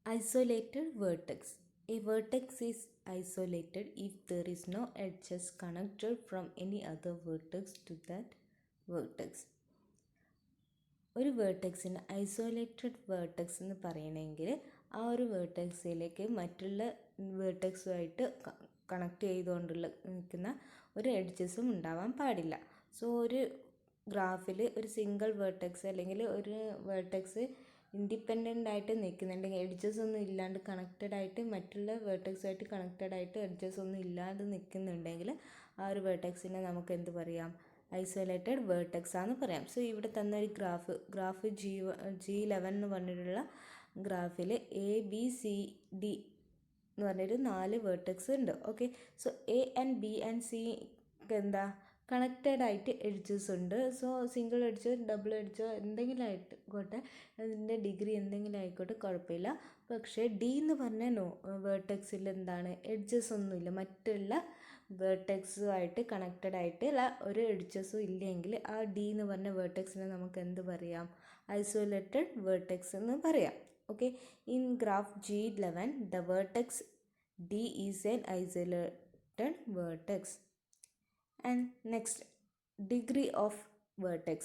Isolated vertex. A vertex is isolated if there is no edges connected from any other vertex to that vertex. ഒരു വേർട്ടെക്സിന് isolated vertex എന്ന് പറയണമെങ്കിൽ ആ ഒരു വേർട്ടെക്സിലേക്ക് മറ്റുള്ള വേർട്ടെക്സുമായിട്ട് connect ചെയ്തുകൊണ്ടുള്ള നിൽക്കുന്ന ഒരു എഡ്ജസും ഉണ്ടാവാൻ പാടില്ല. സോ ഒരു ഗ്രാഫിൽ ഒരു സിംഗിൾ വേർട്ടെക്സ് അല്ലെങ്കിൽ ഒരു വേർട്ടെക്സ് ഇൻഡിപെൻഡൻ്റ് ആയിട്ട് നിൽക്കുന്നുണ്ടെങ്കിൽ എഡ്ജസ് ഒന്നും ഇല്ലാണ്ട് കണക്റ്റഡ് ആയിട്ട് മറ്റുള്ള വേർട്ടെക്സുമായിട്ട് കണക്റ്റഡ് ആയിട്ട് എഡ്ജസ് ഒന്നും ഇല്ലാതെ നിൽക്കുന്നുണ്ടെങ്കിൽ ആ ഒരു വേർട്ടെക്സിനെ നമുക്ക് എന്ത് പറയാം? ഐസൊലേറ്റഡ് വേർട്ടെക്സ് ആണെന്ന് പറയാം. സോ ഇവിടെ തന്ന ഒരു ഗ്രാഫ് G11 എന്ന് പറഞ്ഞിട്ടുള്ള ഗ്രാഫിൽ ABCD എന്ന് പറഞ്ഞൊരു 4 വേർട്ടെക്സ് ഉണ്ട്. Okay, so A and B and C എന്താ കണക്റ്റഡ് ആയിട്ട് എഡ്ജസ് ഉണ്ട്. സോ സിംഗിൾ എഡ്ജോ ഡബിൾ എഡ്ജോ എന്തെങ്കിലും ആയിക്കോട്ടെ, അതിൻ്റെ ഡിഗ്രി എന്തെങ്കിലും ആയിക്കോട്ടെ, കുഴപ്പമില്ല. പക്ഷേ D എന്ന് പറഞ്ഞ വേർട്ടെക്സിൽ എന്താണ്, എഡ്ജസ് ഒന്നുമില്ല. മറ്റുള്ള വേർട്ടെക്സുമായിട്ട് കണക്റ്റഡ് ആയിട്ടുള്ള ഒരു എഡ്ജസും ഇല്ലെങ്കിൽ ആ D എന്ന് പറഞ്ഞ വേർട്ടെക്സിനെ നമുക്ക് എന്ത് പറയാം? ഐസൊലേറ്റഡ് വേർട്ടെക്സ് എന്ന് പറയാം. Okay, in graph G11 the vertex D is N isolated vertex. And next, degree of vertex.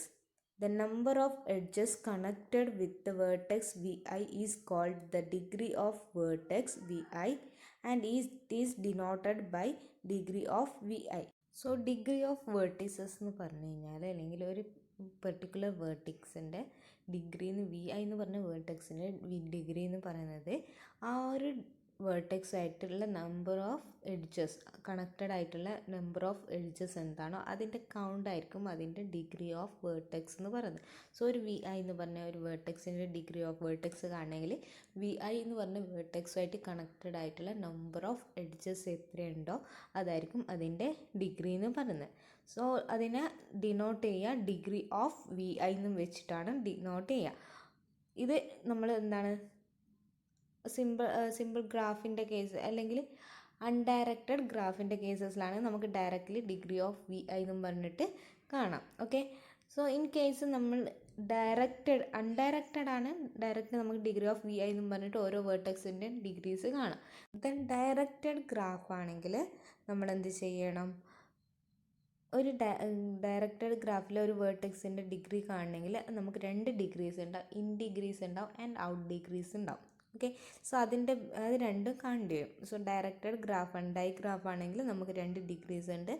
The number of edges connected with the vertex Vi is called the degree of vertex Vi and is denoted by degree of Vi. So degree of vertices എന്ന് പറഞ്ഞു കഴിഞ്ഞാൽ, അല്ലെങ്കിൽ ഒരു particular വേർട്ടെക്സിൻ്റെ degree എന്ന് Vi എന്ന് പറഞ്ഞ വേർട്ടെക്സിൻ്റെ degree എന്ന് പറയുന്നത് ആ ഒരു വേർട്ടെക്സ് ആയിട്ടുള്ള നമ്പർ ഓഫ് എഡ്ജസ്, കണക്റ്റഡ് ആയിട്ടുള്ള നമ്പർ ഓഫ് എഡ്ജസ് എന്താണോ അതിൻ്റെ കൗണ്ട് ആയിരിക്കും അതിൻ്റെ ഡിഗ്രി ഓഫ് വേർട്ടെക്സ് എന്ന് പറയുന്നത്. സോ ഒരു Vi എന്ന് പറഞ്ഞ ഒരു വേർട്ടെക്സിൻ്റെ ഡിഗ്രി ഓഫ് വേർട്ടെക്സ് കാണണമെങ്കിൽ Vi എന്ന് പറഞ്ഞ വേർട്ടെക്സുമായിട്ട് കണക്റ്റഡ് ആയിട്ടുള്ള നമ്പർ ഓഫ് എഡ്ജസ് എത്രയുണ്ടോ അതായിരിക്കും അതിൻ്റെ ഡിഗ്രി എന്ന് പറയുന്നത്. സോ അതിനെ ഡിനോട്ട് ചെയ്യുക ഡിഗ്രി ഓഫ് Vi എന്ന് വെച്ചിട്ടാണ് ഡിനോട്ട് ചെയ്യുക. ഇത് നമ്മൾ എന്താണ് സിമ്പിൾ ഗ്രാഫിൻ്റെ കേസ് അല്ലെങ്കിൽ അൺഡയറക്റ്റഡ് ഗ്രാഫിൻ്റെ കേസസിലാണ് നമുക്ക് ഡയറക്റ്റ്ലി ഡിഗ്രി ഓഫ് Vi എന്നും പറഞ്ഞിട്ട് കാണാം. ഓക്കെ, സോ ഇൻ കേസ് നമ്മൾ അൺഡയറക്റ്റഡ് ആണ്, ഡയറക്റ്റ് നമുക്ക് ഡിഗ്രി ഓഫ് Vi എന്നും പറഞ്ഞിട്ട് ഓരോ വേർട്ടെക്സിൻ്റെ ഡിഗ്രീസ് കാണാം. ദെൻ ഡയറക്റ്റഡ് ഗ്രാഫ് ആണെങ്കിൽ നമ്മൾ എന്ത് ചെയ്യണം? ഒരു ഡയറക്റ്റഡ് ഗ്രാഫിൽ ഒരു വേർട്ടെക്സിൻ്റെ ഡിഗ്രി കാണണമെങ്കിൽ നമുക്ക് 2 ഡിഗ്രീസ് ഉണ്ടാവും. ഇൻ ഡിഗ്രീസ് ഉണ്ടാവും ആൻഡ് ഔട്ട് ഡിഗ്രീസ് ഉണ്ടാവും. ഓക്കെ, സോ അത് രണ്ടും കാണേണ്ടി വരും. സോ ഡയറക്റ്റഡ് ഗ്രാഫ് ആണ്, ഗ്രാഫ് ആണെങ്കിൽ നമുക്ക് 2 ഡിഗ്രീസ് ഉണ്ട്,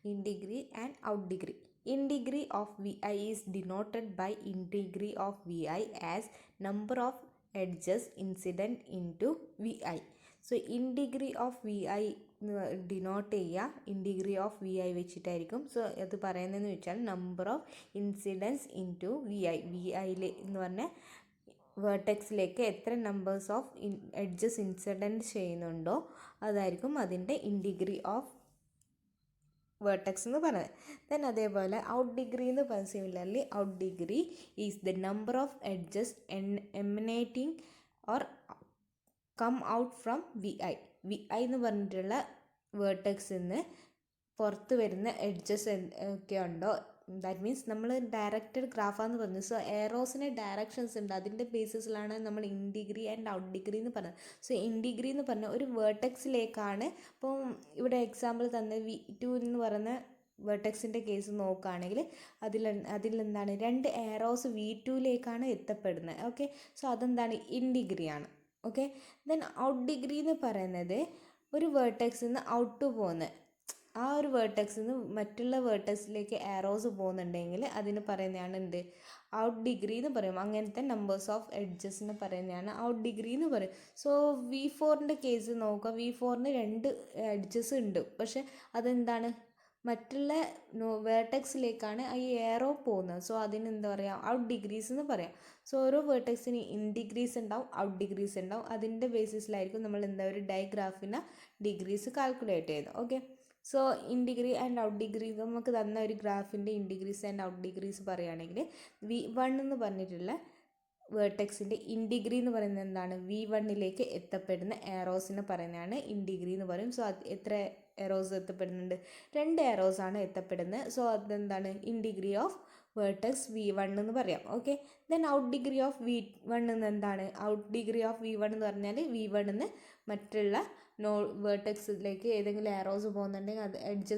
in degree and out degree. In degree of Vi is denoted by in degree of Vi as number of edges incident in to Vi. So in degree of Vi denote ചെയ്യുക in degree of Vi വെച്ചിട്ടായിരിക്കും. So അത് പറയുന്നതെന്ന് വെച്ചാൽ number of incidents in to Vi എന്ന് പറഞ്ഞ വേർട്ടെക്സിലേക്ക് എത്ര numbers of edges incident ചെയ്യുന്നുണ്ടോ അതായിരിക്കും അതിൻ്റെ ഇൻ ഡിഗ്രി ഓഫ് വേർട്ടെക്സ് എന്ന് പറയുന്നത്. ദെൻ അതേപോലെ ഔട്ട് ഡിഗ്രി എന്ന് പറയുന്നത് similarly out degree is the number of edges emanating or come out from Vi എന്ന് പറഞ്ഞിട്ടുള്ള വേർട്ടെക്സിൽ നിന്ന് പുറത്ത് വരുന്ന എഡ്ജസ് ഒക്കെ ഉണ്ടോ, ദാറ്റ് മീൻസ് നമ്മൾ ഡയറക്റ്റഡ് ഗ്രാഫാന്ന് പറഞ്ഞു. സോ എറോസിന് ഡയറക്ഷൻസ് ഉണ്ട്, അതിൻ്റെ ബേസിസിലാണ് നമ്മൾ in degree and out degree എന്ന് പറയുന്നത്. സോ ഇൻ ഡിഗ്രി എന്ന് പറഞ്ഞാൽ ഒരു വേർട്ടെക്സിലേക്കാണ്, ഇപ്പോൾ ഇവിടെ എക്സാമ്പിൾ തന്നെ V2 എന്ന് പറയുന്ന വേർട്ടെക്സിൻ്റെ കേസ് നോക്കുകയാണെങ്കിൽ അതിലെന്താണ് 2 എറോസ് V2യിലേക്കാണ് എത്തപ്പെടുന്നത്. ഓക്കെ, സോ അതെന്താണ് ഇൻ ഡിഗ്രിയാണ്. ഓക്കെ, ദെൻ ഔട്ട് ഡിഗ്രി എന്ന് പറയുന്നത് ഒരു വേർട്ടെക്സിൽ നിന്ന് ഔട്ട് പോകുന്നത്, ആ ഒരു വേർട്ടെക്സിൽ നിന്ന് മറ്റുള്ള വേർട്ടെക്സിലേക്ക് എറോസ് പോകുന്നുണ്ടെങ്കിൽ അതിന് പറയുന്നതാണ് എന്ത്, ഔട്ട് ഡിഗ്രി എന്ന് പറയും. അങ്ങനത്തെ നമ്പേഴ്സ് ഓഫ് എഡ്ജസിന് പറയുന്നതാണ് ഔട്ട് ഡിഗ്രി എന്ന് പറയും. സോ V4ൻ്റെ കേസ് നോക്കുക, V4ന് 2 എഡ്ജസ് ഉണ്ട്, പക്ഷെ അതെന്താണ് മറ്റുള്ള വേർട്ടെക്സിലേക്കാണ് ഈ എറോ പോകുന്നത്. സോ അതിന് എന്താ പറയുക, ഔട്ട് ഡിഗ്രീസ് എന്ന് പറയാം. സോ ഓരോ വേർട്ടെക്സിന് ഇൻ ഡിഗ്രീസ് ഉണ്ടാവും, ഔട്ട് ഡിഗ്രീസ് ഉണ്ടാവും. അതിൻ്റെ ബേസിസിലായിരിക്കും നമ്മൾ ഒരു ഡയഗ്രാഫിന് ഡിഗ്രീസ് കാൽക്കുലേറ്റ് ചെയ്യുന്നത്. Okay, so in degree and out degree നമുക്ക് തന്ന ഒരു ഗ്രാഫിൻ്റെ in degrees and out degrees പറയുകയാണെങ്കിൽ V1 എന്ന് പറഞ്ഞിട്ടുള്ള വേർട്ടെക്സിൻ്റെ ഇൻ ഡിഗ്രി എന്ന് പറയുന്നത് എന്താണ്, V1ലേക്ക് എത്തപ്പെടുന്ന എറോസിനെ പറയുന്നതാണ് ഇൻ ഡിഗ്രി എന്ന് പറയും. സോ അത് എത്ര എറോസ് എത്തപ്പെടുന്നുണ്ട്, 2 എറോസ് ആണ് എത്തപ്പെടുന്നത്. സോ അതെന്താണ് in degree of vertex V1 എന്ന് പറയാം. Okay, then out degree of V1 എന്ന് എന്താണ്? ഔട്ട് ഡിഗ്രി ഓഫ് V1 എന്ന് പറഞ്ഞാൽ V1 എന്ന് മറ്റുള്ള വേർട്ടെക്സിലേക്ക് ഏതെങ്കിലും ആരോസ് പോകുന്നുണ്ടെങ്കിൽ അത് എഡ്ജ്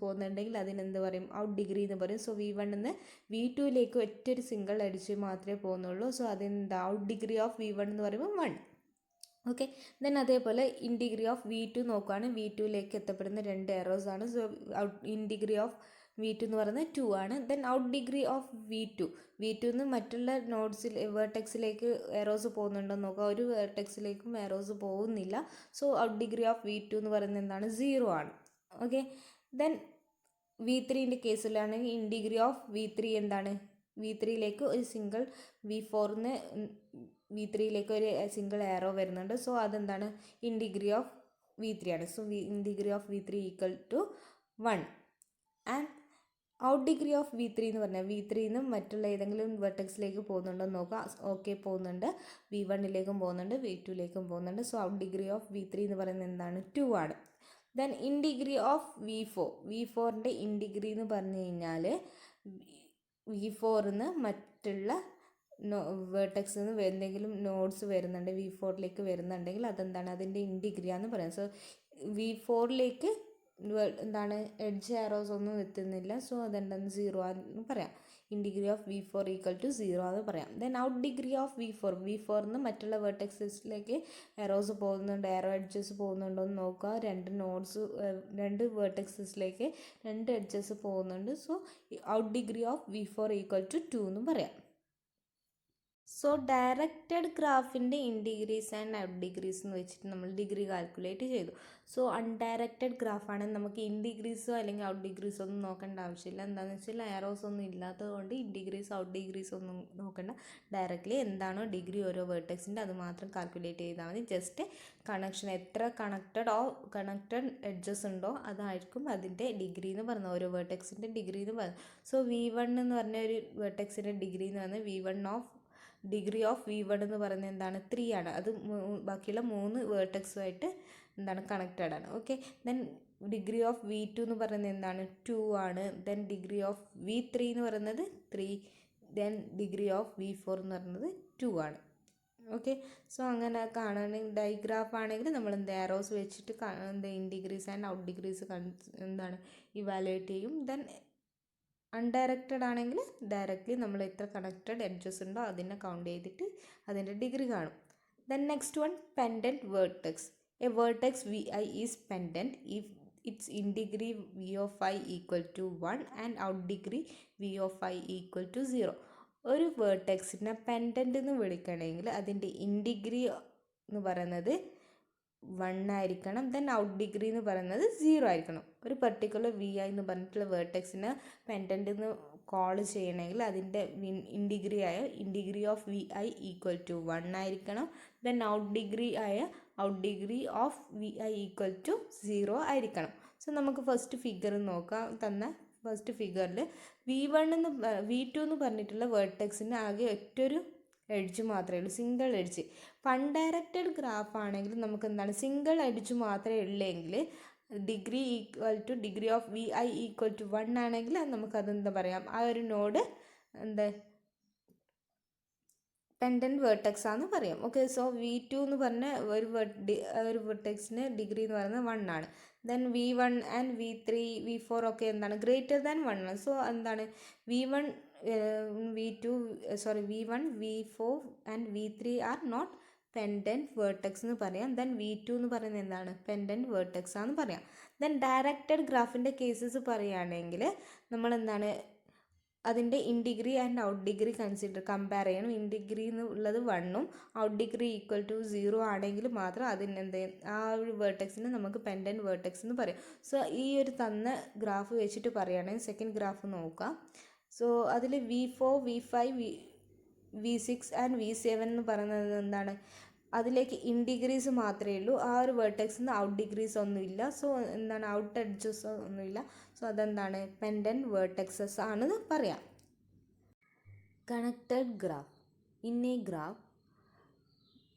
പോകുന്നുണ്ടെങ്കിൽ അതിനെന്ത് പറയും? ഔട്ട് ഡിഗ്രി എന്ന് പറയും. സോ V1 എന്ന് V2ലേക്ക് ഒറ്റൊരു സിംഗിൾ എഡ്ജ് മാത്രമേ പോകുന്നുള്ളൂ. സോ അതെന്താ? ഔട്ട് ഡിഗ്രി ഓഫ് V1 എന്ന് പറയുമ്പോൾ 1. ഓക്കെ, ദെൻ അതേപോലെ ഇൻ ഡിഗ്രി ഓഫ് V2 നോക്കുകയാണെങ്കിൽ V2ലേക്ക് എത്തപ്പെടുന്ന 2 എറോസ് ആണ്. So in degree of V2 എന്ന് പറയുന്നത് 2 ആണ്. Then out degree of V2 എന്ന് മറ്റുള്ള വേർട്ടെക്സിലേക്ക് എറോസ് പോകുന്നുണ്ടോ എന്ന് നോക്കുക. ഒരു വേർട്ടെക്സിലേക്കും എറോസ് പോകുന്നില്ല. So out degree of V2 എന്ന് പറയുന്നത് എന്താണ്? 0 ആണ്. ഓക്കെ, ദെൻ V3ൻ്റെ കേസിലാണെങ്കിൽ ഇൻ ഡിഗ്രി ഓഫ് V3 എന്താണ്? V3ലേക്ക് ഒരു സിംഗിൾ V4ന്ന് V3ലേക്ക് ഒരു സിംഗിൾ ആരോ വരുന്നുണ്ട്. സോ അതെന്താണ്? ഇൻ ഡിഗ്രി ഓഫ് V3 ആണ്. So in degree of V3 equal to 1. And out degree of V3 എന്ന് പറഞ്ഞാൽ V3ന്ന് മറ്റുള്ള ഏതെങ്കിലും വെർട്ടെക്സിലേക്ക് പോകുന്നുണ്ടോ എന്ന് നോക്കുക. ഓക്കെ, പോകുന്നുണ്ട്. V1ലേക്കും പോകുന്നുണ്ട്, V2ലേക്കും പോകുന്നുണ്ട്. So out degree of V3 എന്ന് പറയുന്നത് എന്താണ്? 2 ആണ്. ദെൻ ഇൻ ഡിഗ്രി ഓഫ് V4ൻ്റെ ഇൻ ഡിഗ്രി എന്ന് പറഞ്ഞു കഴിഞ്ഞാൽ V4ന്ന് മറ്റുള്ള വേർട്ടെക്സിൽ നിന്ന് എന്തെങ്കിലും നോഡ്സ് വരുന്നുണ്ട്, V4ലേക്ക് വരുന്നുണ്ടെങ്കിൽ അതെന്താണ്? അതിൻ്റെ ഇൻ ഡിഗ്രിയാന്ന് പറയാം. സോ V4ലേക്ക് എന്താണ്? എഡ്ജ് ആരോസ് ഒന്നും എത്തുന്നില്ല. സോ അതെന്താണ്? 0 എന്ന് പറയാം. In degree of V4 equal to 0 എന്ന് പറയാം. ദെൻ ഔട്ട് ഡിഗ്രി ഓഫ് V4ന്ന് മറ്റുള്ള വേർട്ടെക്സിലേക്ക് എറോസ് പോകുന്നുണ്ട്, എറോ എഡ്ജസ് പോകുന്നുണ്ടോ എന്ന് നോക്കുക. 2 വേർട്ടെക്സിലേക്ക് 2 എഡ്ജസ് പോകുന്നുണ്ട്. So out degree of V4 equal to 2 എന്ന് പറയാം. സോ ഡയറക്റ്റഡ് ഗ്രാഫിൻ്റെ in degrees and out degrees എന്ന് വെച്ചിട്ട് നമ്മൾ ഡിഗ്രി കാൽക്കുലേറ്റ് ചെയ്തു. സോ അൺഡയറക്റ്റഡ് ഗ്രാഫാണെങ്കിൽ നമുക്ക് ഇൻ ഡിഗ്രീസോ അല്ലെങ്കിൽ ഔട്ട് ഡിഗ്രീസോ ഒന്നും നോക്കേണ്ട ആവശ്യമില്ല. എന്താണെന്ന് വെച്ചാൽ ആരോസ് ഒന്നും ഇല്ലാത്തത് കൊണ്ട് ഇൻ ഡിഗ്രീസ് ഔട്ട് ഡിഗ്രീസ് ഒന്നും നോക്കേണ്ട. ഡയറക്റ്റ്ലി എന്താണോ ഡിഗ്രി ഓരോ വേർട്ടെക്സിൻ്റെ അത് മാത്രം കാൽക്കുലേറ്റ് ചെയ്താൽ മതി. ജസ്റ്റ് കണക്ഷൻ എത്ര കണക്റ്റഡ് എഡ്ജസ് ഉണ്ടോ അതായിരിക്കും അതിൻ്റെ ഡിഗ്രി എന്ന് പറയുന്നത്, ഓരോ വേർട്ടെക്സിൻ്റെ ഡിഗ്രി എന്ന് പറയുന്നത്. സോ V1 എന്ന് പറഞ്ഞ ഒരു വേർട്ടെക്സിൻ്റെ ഡിഗ്രി എന്ന് പറഞ്ഞാൽ ഡിഗ്രി ഓഫ് V1 എന്ന് പറയുന്നത് എന്താണ്? 3 ആണ്. അത് ബാക്കിയുള്ള 3 വേർട്ടെക്സുമായിട്ട് എന്താണ്? കണക്റ്റഡ് ആണ്. Okay, then degree of V2 എന്ന് പറയുന്നത് എന്താണ്? 2 ആണ്. ദെൻ ഡിഗ്രി ഓഫ് V3 എന്ന് പറയുന്നത് 3. ദെൻ ഡിഗ്രി ഓഫ് V4 എന്ന് പറയുന്നത് 2 ആണ്. ഓക്കെ, സോ അങ്ങനെ കാണുകയാണെങ്കിൽ ഡൈഗ്രാഫ് ആണെങ്കിൽ നമ്മൾ ആരോസ് വെച്ചിട്ട് in degrees and out degrees എന്താണ്? ഇവാലുവേറ്റ് ചെയ്യും. ദെൻ അൺഡയറക്റ്റഡ് ആണെങ്കിൽ ഡയറക്റ്റ്ലി നമ്മൾ എത്ര കണക്റ്റഡ് എഡ്ജസ് ഉണ്ടോ അതിനെ കൗണ്ട് ചെയ്തിട്ട് അതിൻ്റെ ഡിഗ്രി കാണും. Then next one, pendant vertex. A vertex Vi is pendant if its in degree V of I equal to 1 and out degree V of I equal to 0. ഒരു വേർട്ടെക്സിനെ pendant എന്ന് വിളിക്കണമെങ്കിൽ അതിൻ്റെ in degree എന്ന് പറയുന്നത് 1 ആയിരിക്കണം. Then out degree എന്ന് പറയുന്നത് 0 ആയിരിക്കണം. ഒരു പെർട്ടിക്കുലർ Vi എന്ന് പറഞ്ഞിട്ടുള്ള വേർട്ടെക്സിന് പെൻഡൻറ്റ് എന്ന് കോൾ ചെയ്യണമെങ്കിൽ അതിൻ്റെ in degree of Vi equal to 1 ആയിരിക്കണം. Then out degree of Vi equal to 0 ആയിരിക്കണം. സോ നമുക്ക് ഫസ്റ്റ് ഫിഗർ നോക്കാം. തന്ന ഫസ്റ്റ് ഫിഗറിൽ V2 എന്ന് പറഞ്ഞിട്ടുള്ള വേർട്ടെക്സിന് ആകെ ഒറ്റൊരു എഡ്ജ് മാത്രമേ ഉള്ളൂ, സിംഗിൾ എഡ്ജ്. അൺഡയറക്റ്റഡ് ഗ്രാഫ് ആണെങ്കിൽ നമുക്ക് എന്താണ്? സിംഗിൾ എഡ്ജ് മാത്രമേ ഉള്ളെങ്കിൽ degree of Vi equal to 1 ആണെങ്കിൽ നമുക്കതെന്താ പറയാം? ആ ഒരു നോഡ് പെൻഡൻറ്റ് വേർട്ടെക്സ് ആണെന്ന് പറയാം. ഓക്കെ, സോ V2 എന്ന് പറഞ്ഞ ഒരു വേർട്ടെക്സിന് ഡിഗ്രി എന്ന് പറയുന്നത് 1 ആണ്. Then V1 and V3 V4 ഒക്കെ എന്താണ്? ഗ്രേറ്റർ ദാൻ 1 ആണ്. സോ എന്താണ്? V1 V4 and V3 are not pendant vertex എന്ന് പറയാം. ദെൻ V2 എന്ന് പറയുന്നത് എന്താണ്? പെൻഡൻറ്റ് വേർട്ടെക്സ് ആണെന്ന് പറയാം. ദെൻ ഡയറക്റ്റഡ് ഗ്രാഫിൻ്റെ കേസസ് പറയുകയാണെങ്കിൽ നമ്മൾ എന്താണ്? അതിൻ്റെ in degree and out degree compare ചെയ്യണം. ഇൻ ഡിഗ്രി എന്നുള്ളത് 1ഉം ഔട്ട് ഡിഗ്രി ഈക്വൽ ടു 0 ആണെങ്കിൽ മാത്രം അതിനെന്ത് ആ ഒരു വേർട്ടെക്സിന് നമുക്ക് പെൻഡൻറ്റ് വേർട്ടെക്സ് എന്ന് പറയാം. സോ ഈ ഒരു തന്ന ഗ്രാഫ് വെച്ചിട്ട് പറയുകയാണെങ്കിൽ സെക്കൻഡ് ഗ്രാഫ് നോക്കാം. സോ അതിൽ V4 V5 V6 and V7 എന്ന് പറയുന്നത് എന്താണ്? അതിലേക്ക് ഇൻ ഡിഗ്രീസ് മാത്രമേ ഉള്ളൂ. ആ ഒരു വേർട്ടെക്സിന് ഔട്ട് ഡിഗ്രീസ് ഒന്നുമില്ല. സോ എന്താണ്? ഔട്ട് എഡ്ജസ് ഒന്നുമില്ല. സോ അതെന്താണ്? പെൻഡൻറ്റ് വേർട്ടെക്സസ് ആണെന്ന് പറയാം. Connected graph. In A graph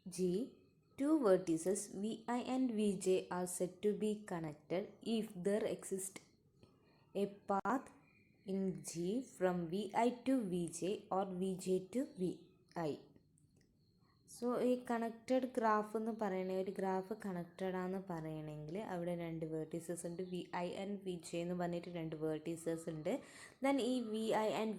G, 2 vertices Vi and Vj are said to be connected if there exists a path in G from Vi to Vj or Vj to Vi. So ഈ connected graph എന്ന് പറയണ ഒരു graph connected ആണെന്ന് പറയണമെങ്കിൽ അവിടെ രണ്ട് vertices ഉണ്ട്, V I and V J എന്ന് പറഞ്ഞിട്ട് രണ്ട് വേർട്ടീസസ് ഉണ്ട്. ദെൻ ഈ വി ഐ ആൻഡ്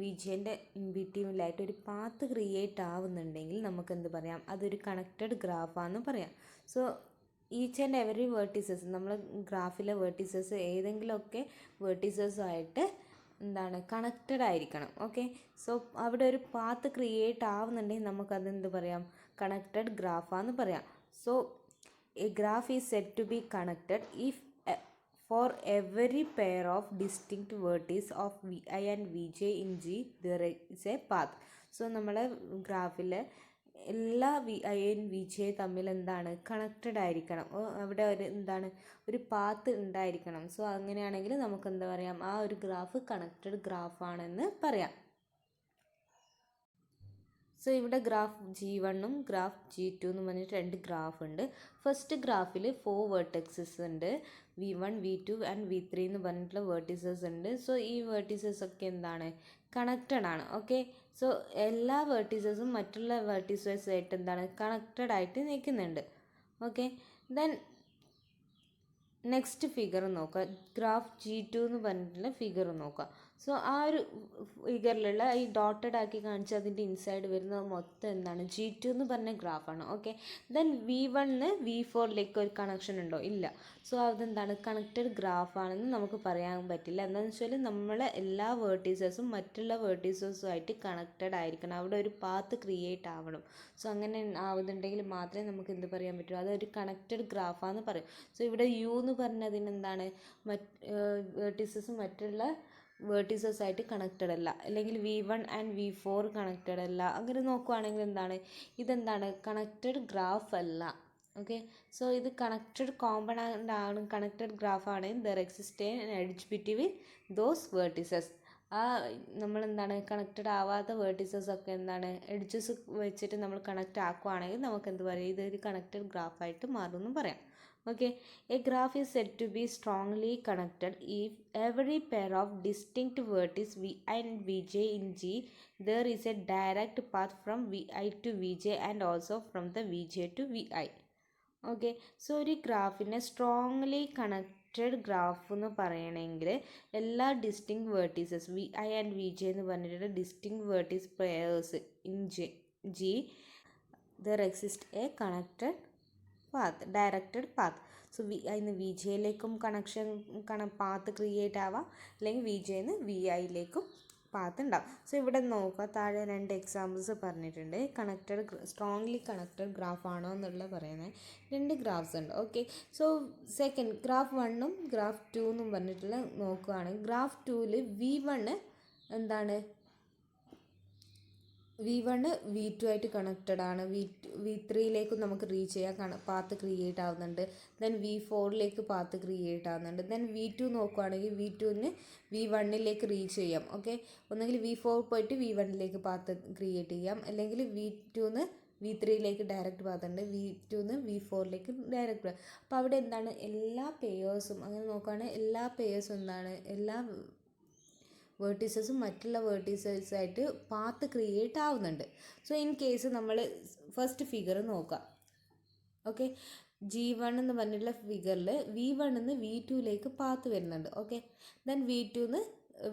വി ജെൻ്റെ ബിറ്റ്വീനിലായിട്ട് ഒരു പാത്ത് ക്രിയേറ്റ് ആവുന്നുണ്ടെങ്കിൽ നമുക്ക് എന്ത് പറയാം, അതൊരു കണക്റ്റഡ് ഗ്രാഫാണെന്ന് പറയാം. So each and every vertices, നമ്മൾ ഗ്രാഫിലെ വേർട്ടീസസ് ഏതെങ്കിലുമൊക്കെ വേർട്ടീസസുമായിട്ട് എന്താണ് കണക്റ്റഡ് ആയിരിക്കണം. ഓക്കെ, സോ അവിടെ ഒരു പാത്ത് ക്രിയേറ്റ് ആവുന്നുണ്ടെങ്കിൽ നമുക്കതെന്ത് പറയാം, കണക്റ്റഡ് ഗ്രാഫാന്ന് പറയാം. So a graph is said to be connected if for every pair of distinct vertices of V I and V J in G there is a path. So നമ്മളെ ഗ്രാഫിലെ എല്ലാ V I and V J തമ്മിൽ എന്താണ് connected ആയിരിക്കണം, അവിടെ ഒരു എന്താണ് ഒരു പാത്ത് ഉണ്ടായിരിക്കണം. സോ അങ്ങനെയാണെങ്കിൽ നമുക്ക് എന്താ പറയാം, ആ ഒരു ഗ്രാഫ് കണക്റ്റഡ് ഗ്രാഫാണെന്ന് പറയാം. സോ ഇവിടെ ഗ്രാഫ് G1 ഗ്രാഫ് G2 എന്ന് പറഞ്ഞിട്ട് രണ്ട് ഗ്രാഫ് ഉണ്ട്. ഫസ്റ്റ് ഗ്രാഫിൽ 4 വേർട്ടക്സസ് ഉണ്ട്, V1 V2 ആൻഡ് V3 എന്ന് പറഞ്ഞിട്ടുള്ള വേർട്ടീസസ് ഉണ്ട്. സോ ഈ വേർട്ടീസസ് ഒക്കെ എന്താണ് കണക്റ്റഡ് ആണ്. ഓക്കെ, സോ എല്ലാ വേർട്ടീസസും മറ്റുള്ള വേർട്ടീസസായിട്ട് എന്താണ് കണക്റ്റഡ് ആയിട്ട് നിൽക്കുന്നുണ്ട്. ഓക്കെ, ദെൻ നെക്സ്റ്റ് ഫിഗർ നോക്കുക, ഗ്രാഫ് G2 എന്ന് പറഞ്ഞിട്ടുള്ള ഫിഗർ നോക്കുക. സോ ആ ഒരു ഫിഗറിലുള്ള ഈ ഡോട്ടഡ് ആക്കി കാണിച്ച് അതിൻ്റെ ഇൻസൈഡ് വരുന്നത് മൊത്തം എന്താണ് G2 എന്ന് പറഞ്ഞ ഗ്രാഫാണ്. ഓക്കെ, ദെൻ V1 V4ലേക്ക് ഒരു കണക്ഷൻ ഉണ്ടോ? ഇല്ല. സോ അതെന്താണ് കണക്റ്റഡ് ഗ്രാഫാണെന്ന് നമുക്ക് പറയാൻ പറ്റില്ല. എന്താണെന്ന് വെച്ചാൽ നമ്മളെ എല്ലാ വേർട്ടീസസും മറ്റുള്ള വേർട്ടീസസുമായിട്ട് കണക്റ്റഡ് ആയിരിക്കണം, അവിടെ ഒരു പാത്ത് ക്രിയേറ്റ് ആവണം. സോ അങ്ങനെ ആവുന്നുണ്ടെങ്കിൽ മാത്രമേ നമുക്ക് എന്ത് പറയാൻ പറ്റൂ, അതൊരു കണക്റ്റഡ് ഗ്രാഫാന്ന് പറയും. സോ ഇവിടെ U എന്ന് പറഞ്ഞതിന് എന്താണ് വേർട്ടീസസും മറ്റുള്ള വേർട്ടീസസ് ആയിട്ട് കണക്റ്റഡ് അല്ല, അല്ലെങ്കിൽ V1 ആൻഡ് V4 കണക്റ്റഡ് അല്ല. അങ്ങനെ നോക്കുവാണെങ്കിൽ എന്താണ് ഇതെന്താണ് കണക്റ്റഡ് ഗ്രാഫ് അല്ല. ഓക്കെ, സോ ഇത് കണക്റ്റഡ് കോമ്പണൻ്റ് ആണ്, കണക്റ്റഡ് ഗ്രാഫാണ്. There exist an edge between those vertices. ആ നമ്മളെന്താണ് കണക്റ്റഡ് ആവാത്ത വേർട്ടീസസ് ഒക്കെ എന്താണ് എഡ്ജസ് വെച്ചിട്ട് നമ്മൾ കണക്റ്റ് ആക്കുവാണെങ്കിൽ നമുക്ക് എന്ത് പറയാം, ഇതൊരു കണക്റ്റഡ് ഗ്രാഫായിട്ട് മാറുമെന്ന് പറയാം. Okay, a graph is said to be strongly connected if every pair of distinct vertices Vi and Vj in G there is a direct path from Vi to Vj and also from the Vj to Vi. Okay, so ഒരു ഗ്രാഫിനെ strongly connected graph എന്ന് പറയണമെങ്കിൽ എല്ലാ distinct vertices V I and V J എന്ന് പറഞ്ഞിട്ടുള്ള distinct vertices pairs in G there exist a connected path, directed path. So അതിന് V ജെയിലേക്കും path create ആവാം, അല്ലെങ്കിൽ വി ജെന്ന് വി ഐയിലേക്കും പാത്ത് ഉണ്ടാവും. സോ ഇവിടെ നോക്കുക, താഴെ രണ്ട് എക്സാമ്പിൾസ് പറഞ്ഞിട്ടുണ്ട്. സ്ട്രോങ്ലി കണക്റ്റഡ് ഗ്രാഫ് ആണോ എന്നുള്ള പറയുന്നത് രണ്ട് ഗ്രാഫ്സ് ഉണ്ട്. Okay, so second graph 1 graph 2 എന്നും പറഞ്ഞിട്ടുള്ള നോക്കുകയാണ്. ഗ്രാഫ് 2ൽ V1 എന്താണ് V1 V2 ആയിട്ട് കണക്റ്റഡ് ആണ്, V3യിലേക്കും നമുക്ക് റീച്ച് ചെയ്യാൻ പാത്ത് ക്രിയേറ്റ് ആവുന്നുണ്ട്. ദെൻ V4ലേക്ക് പാത്ത് ക്രിയേറ്റ് ആവുന്നുണ്ട്. ദെൻ V2 നോക്കുകയാണെങ്കിൽ V2ന് V1ലേക്ക് റീച്ച് ചെയ്യാം. ഓക്കെ, ഒന്നെങ്കിൽ V4 പോയിട്ട് V1ലേക്ക് പാത്ത് ക്രിയേറ്റ് ചെയ്യാം, അല്ലെങ്കിൽ V2ന്ന് V3യിലേക്ക് ഡയറക്റ്റ് പാത്ത് ഉണ്ട്, V2ന്ന് V4ലേക്ക് ഡയറക്റ്റ്. അപ്പോൾ അവിടെ എന്താണ് എല്ലാ പെയേഴ്സും അങ്ങനെ നോക്കുകയാണെങ്കിൽ എല്ലാ പെയേഴ്സും എന്താണ് എല്ലാ വേർട്ടീസസും മറ്റുള്ള വേർട്ടീസസായിട്ട് പാത്ത് ക്രിയേറ്റ് ആവുന്നുണ്ട്. സോ ഇൻ കേസ് നമ്മൾ ഫസ്റ്റ് ഫിഗർ നോക്കാം. ഓക്കെ, G1 എന്ന് പറഞ്ഞിട്ടുള്ള ഫിഗറിൽ V1ന്ന് V2ലേക്ക് പാത്ത് വരുന്നുണ്ട്. ഓക്കെ, ദെൻ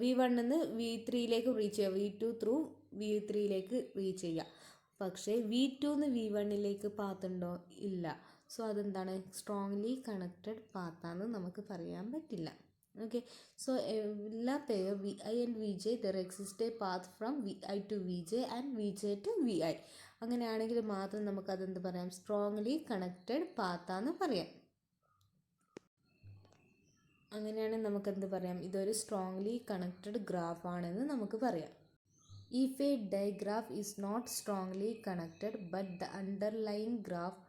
V1ന്ന് V3യിലേക്ക് റീച്ച് ചെയ്യുക, V2 ത്രൂ V3യിലേക്ക് റീച്ച് ചെയ്യുക. പക്ഷേ V2ന്ന് V1ലേക്ക് പാത്ത് ഉണ്ടോ? ഇല്ല. സോ അതെന്താണ് സ്ട്രോങ്ലി കണക്റ്റഡ് പാത്താന്ന് നമുക്ക് പറയാൻ പറ്റില്ല. Okay, so എല്ലാ pair Vi and Vj there exists a path from Vi to Vj and Vj to Vi. അങ്ങനെയാണെങ്കിൽ മാത്രം നമുക്കതെന്ത് പറയാം, സ്ട്രോങ്ലി കണക്റ്റഡ് പാത്താന്ന് പറയാം. അങ്ങനെയാണെങ്കിൽ നമുക്കെന്ത് പറയാം, ഇതൊരു സ്ട്രോങ്ലി കണക്റ്റഡ് ഗ്രാഫ് ആണെന്ന് നമുക്ക് പറയാം. If a digraph is not strongly connected but the underlying graph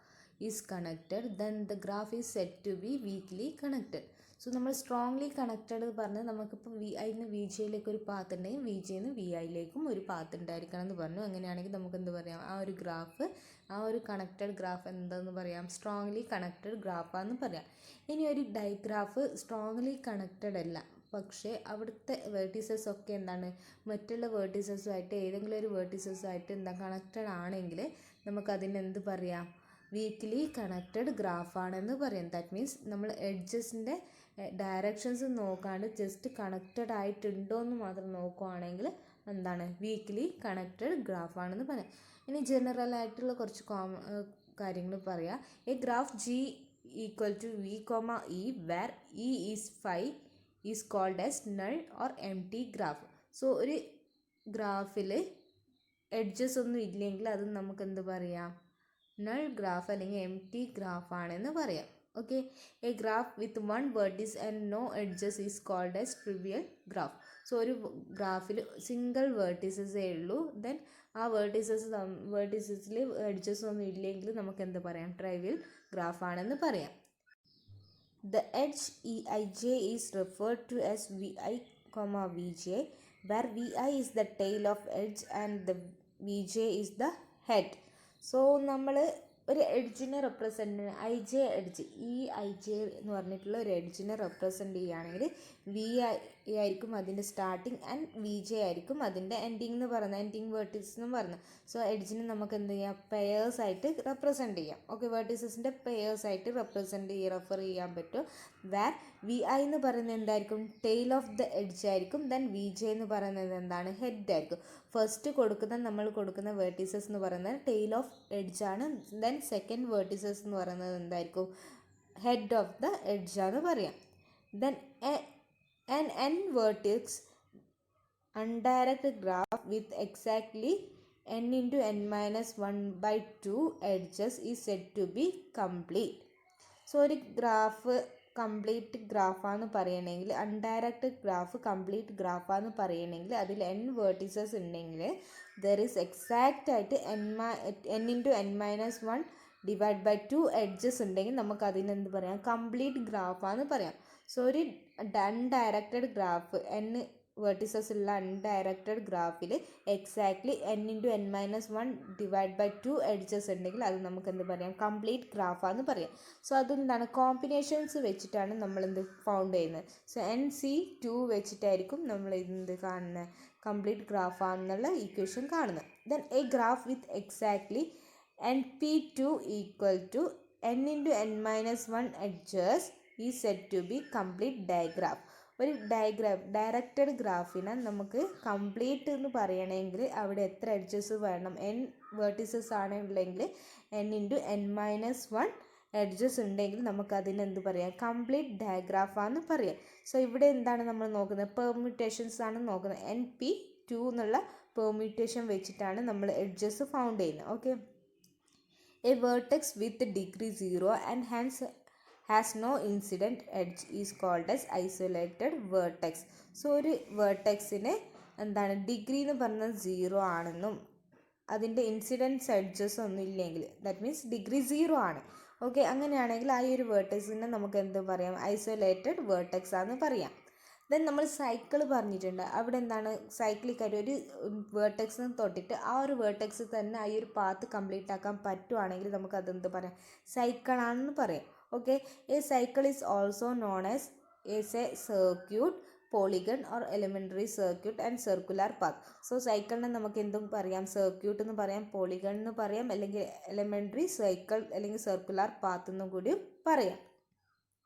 is connected, then the graph is said to be weakly connected. So നമ്മൾ സ്ട്രോങ്ലി കണക്റ്റഡ് പറഞ്ഞ് നമുക്കിപ്പോൾ വി ഐന്ന് വി ജെയിലേക്ക് ഒരു പാത്ത് ഉണ്ടെങ്കിൽ V ജെന്ന് V ഐയിലേക്കും ഒരു പാത്ത് ഉണ്ടായിരിക്കണം എന്ന് പറഞ്ഞു. അങ്ങനെയാണെങ്കിൽ നമുക്ക് എന്ത് പറയാം, ആ ഒരു ഒരു ഗ്രാഫ്, ആ ഒരു കണക്റ്റഡ് ഗ്രാഫ് എന്താണെന്ന് പറയാം? സ്ട്രോങ്ലി കണക്റ്റഡ് ഗ്രാഫാന്ന് പറയാം. ഇനി ഒരു ഡയഗ്രാഫ് സ്ട്രോങ്ലി കണക്റ്റഡ് അല്ല, പക്ഷേ അവിടുത്തെ വേർട്ടീസസ് ഒക്കെ എന്താണ് മറ്റുള്ള വേർട്ടീസസുമായിട്ട് ഏതെങ്കിലും ഒരു വേർട്ടീസസുമായിട്ട് എന്താ കണക്റ്റഡ് ആണെങ്കിൽ നമുക്കതിന് എന്ത് പറയാം? വീക്ക്ലി കണക്റ്റഡ് ഗ്രാഫാണെന്ന് പറയും. ദാറ്റ് മീൻസ് നമ്മൾ എഡ്ജസിൻ്റെ ഡയറക്ഷൻസ് നോക്കാണ്ട് ജസ്റ്റ് കണക്റ്റഡ് ആയിട്ടുണ്ടോ എന്ന് മാത്രം നോക്കുവാണെങ്കിൽ എന്താണ് വീക്ക്ലി കണക്റ്റഡ് ഗ്രാഫാണെന്ന് പറയാം. ഇനി ജനറൽ ആയിട്ടുള്ള കുറച്ച് കാര്യങ്ങൾ പറയാം. A graph G equal to V, E where E is 5 is called as null or empty graph. So ഒരു ഗ്രാഫിൽ എഡ്ജസ് ഒന്നും ഇല്ലെങ്കിൽ അത് നമുക്ക് എന്ത് പറയാം? നൾ ഗ്രാഫ് അല്ലെങ്കിൽ എംപ്റ്റി ഗ്രാഫ് ആണെന്ന് പറയാം. Okay, a graph with one vertices and no edges is called as trivial graph. So ഒരു ഗ്രാഫിൽ സിംഗിൾ വേർട്ടീസസേ ഉള്ളൂ, ദെൻ ആ വേർട്ടീസസിൽ എഡ്ജസ് ഒന്നും ഇല്ലെങ്കിൽ നമുക്ക് എന്ത് പറയാം? ട്രൈവിയൽ ഗ്രാഫ് ആണെന്ന് പറയാം. The edge Eij is referred to as Vi, Vj, where Vi is the tail of edge and the Vj is the head. So നമ്മൾ ഒരു എഡ്ജിനെ റെപ്രസെൻറ്റ് ij എഡ്ജ്, ഈ ij എന്ന് പറഞ്ഞിട്ടുള്ള ഒരു എഡ്ജിനെ റെപ്രസെൻറ്റ് ചെയ്യുകയാണെങ്കിൽ വി ആയിരിക്കും അതിൻ്റെ സ്റ്റാർട്ടിങ് ആൻഡ് വി ജെ ആയിരിക്കും അതിൻ്റെ എൻഡിങ് എന്ന് പറയുന്നത്, എൻഡിങ് വേർട്ടീസ് എന്ന് പറയുന്നത്. സോ എഡ്ജിനെ നമുക്ക് എന്ത് ചെയ്യാം? പെയേഴ്സ് ആയിട്ട് റെപ്രസെൻറ്റ് ചെയ്യാം. ഓക്കെ, വേർട്ടീസസിൻ്റെ പെയേഴ്സ് ആയിട്ട് റെഫർ ചെയ്യാൻ പറ്റും. വേർ വി ഐ എന്ന് പറയുന്നത് എന്തായിരിക്കും? ടെയിൽ ഓഫ് ദ എഡ്ജ് ആയിരിക്കും. ദെൻ വി ജെ എന്ന് പറയുന്നത് എന്താണ്? ഹെഡ് ആയിരിക്കും. ഫസ്റ്റ് നമ്മൾ കൊടുക്കുന്ന വേർട്ടീസസ് എന്ന് പറയുന്നത് ടെയിൽ ഓഫ് എഡ്ജ് ആണ്. ദെൻ സെക്കൻഡ് വേർട്ടീസസ് എന്ന് പറയുന്നത് എന്തായിരിക്കും? ഹെഡ് ഓഫ് ദ എഡ്ജ് ആണ് പറയാം. Then an n vertex undirect graph with exactly n into n minus 1 by 2 edges is said to be complete. So ഒരു graph complete ഗ്രാഫാന്ന് പറയണമെങ്കിൽ, undirect graph complete ഗ്രാഫാന്ന് പറയണമെങ്കിൽ അതിൽ n വേർട്ടീസസ് ഉണ്ടെങ്കിൽ there is exact ആയിട്ട് n into n minus 1 divide by 2 edges ഉണ്ടെങ്കിൽ നമുക്ക് അതിനെന്ത് പറയാം? കംപ്ലീറ്റ് ഗ്രാഫാന്ന് പറയാം. സോ ഒരു അൺഡയറക്റ്റഡ് ഗ്രാഫ്, n വേർട്ടീസസ് ഉള്ള അൺഡയറക്റ്റഡ് ഗ്രാഫിൽ exactly n into n minus 1 divide by 2 edges ഉണ്ടെങ്കിൽ അത് നമുക്ക് എന്ത് പറയാം? കംപ്ലീറ്റ് ഗ്രാഫാന്ന് പറയാം. സോ അതെന്താണ്? കോമ്പിനേഷൻസ് വെച്ചിട്ടാണ് നമ്മളെന്ത് ഫൗണ്ട് ചെയ്യുന്നത്. സോ NC2 വെച്ചിട്ടായിരിക്കും നമ്മൾ എന്ത് കാണുന്നത്? കംപ്ലീറ്റ് ഗ്രാഫാണെന്നുള്ള ഇക്വേഷൻ കാണുന്നത്. Then A graph with exactly NP2 equal to n into n minus 1 edges is said to be complete diagram. ഒരു ഡയറക്റ്റഡ് ഗ്രാഫിനെ നമുക്ക് കംപ്ലീറ്റ് എന്ന് പറയണമെങ്കിൽ അവിടെ എത്ര എഡ്ജസ് വേണം? n വേർട്ടീസസ് ആണ് ഉള്ളെങ്കിൽ n into n minus 1 edges ഉണ്ടെങ്കിൽ നമുക്ക് അതിനെന്ത് പറയാം? കംപ്ലീറ്റ് ഡയഗ്രാഫാന്ന് പറയാം. സോ ഇവിടെ എന്താണ് നമ്മൾ നോക്കുന്നത്? പെർമ്യൂട്ടേഷൻസ് ആണ് നോക്കുന്നത്. NP2 എന്നുള്ള പെർമ്യൂട്ടേഷൻ വെച്ചിട്ടാണ് നമ്മൾ എഡ്ജസ് ഫൗണ്ട് ചെയ്യുന്നത്. Okay, a vertex with degree 0 and hence has no incident edge is called as isolated vertex. So ഒരു വേർട്ടെക്സിന് എന്താണ് ഡിഗ്രി എന്ന് പറഞ്ഞാൽ 0 ആണെന്നും അതിൻ്റെ ഇൻസിഡൻസ് എഡ്ജസ് ഒന്നും ഇല്ലെങ്കിൽ, ദാറ്റ് മീൻസ് ഡിഗ്രി 0 ആണ്. ഓക്കെ, അങ്ങനെയാണെങ്കിൽ ആ ഒരു വേർട്ടെക്സിനെ നമുക്ക് എന്ത് പറയാം? ഐസൊലേറ്റഡ് വേർട്ടെക്സ് ആണെന്ന് പറയാം. ദെൻ നമ്മൾ സൈക്കിൾ പറഞ്ഞിട്ടുണ്ട്. അവിടെ എന്താണ്? സൈക്ലിക്കായിട്ട് ഒരു വേർട്ടെക്സിന് തൊട്ടിട്ട് ആ ഒരു വേർട്ടെക്സ് തന്നെ ആ ഒരു പാത്ത് കംപ്ലീറ്റ് ആക്കാൻ പറ്റുവാണെങ്കിൽ നമുക്ക് അതെന്ത് പറയാം? സൈക്കിളാണെന്ന് പറയാം. Okay, A cycle is also known as A circuit, polygon or elementary circuit and circular path. So സൈക്കിളിനെ നമുക്ക് എന്തും പറയാം? സർക്യൂട്ട് എന്ന് പറയാം, പോളിഗൺ എന്ന് പറയാം, അല്ലെങ്കിൽ എലിമെൻ്ററി സൈക്കിൾ അല്ലെങ്കിൽ സർക്കുലർ പാത്ത് എന്നും കൂടി പറയാം.